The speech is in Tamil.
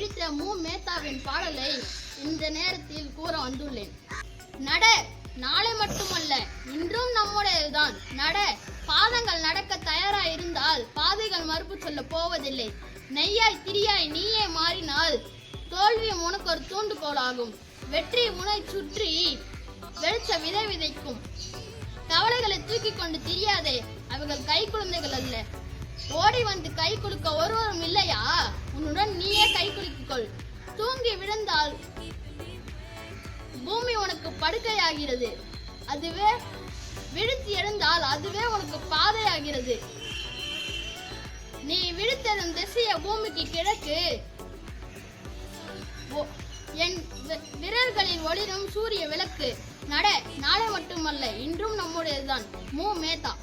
பிடித்த மேத்தாவின் பாடலை இந்த நேரத்தில் கூற வந்துள்ளேன். நட, நாளை மட்டுமல்ல இன்றும் நம்முடையதுதான். நட, பாதங்கள் நடக்க தயாராய் இருந்தால் பாதைகள் மறுப்பு சொல்ல போவதில்லை. நெய்யாய் திரியாய் நீயே மாறினால் தோல்வியும் உனக்கு ஒரு தூண்டுகோலாகும். வெற்றி உனை சுற்றி வெளிச்ச விதை விதைக்கும். கவலைகளை தூக்கி கொண்டு திரியாதே, அவைகள் கை குழந்தைகள் அல்ல. ஓடி வந்து கை குலுக்க ஒருவரும் இல்லையா? உன்னுடன் நீயே கை குலுக்கிக்கொள். தூங்கி விழுந்தால் பூமி உனக்கு படுக்கையாகிறது. அதுவே விழித்து எழுந்தால் அதுவே உனக்கு பாதையாகிறது. நீ விழித்தெழும் திசைய பூமிக்கு கிழக்கு. என் விரல்களில் ஒளிரும் சூரிய விளக்கு. நட, நாளை மட்டுமல்ல இன்றும் நம்முடையதுதான். மேத்தா.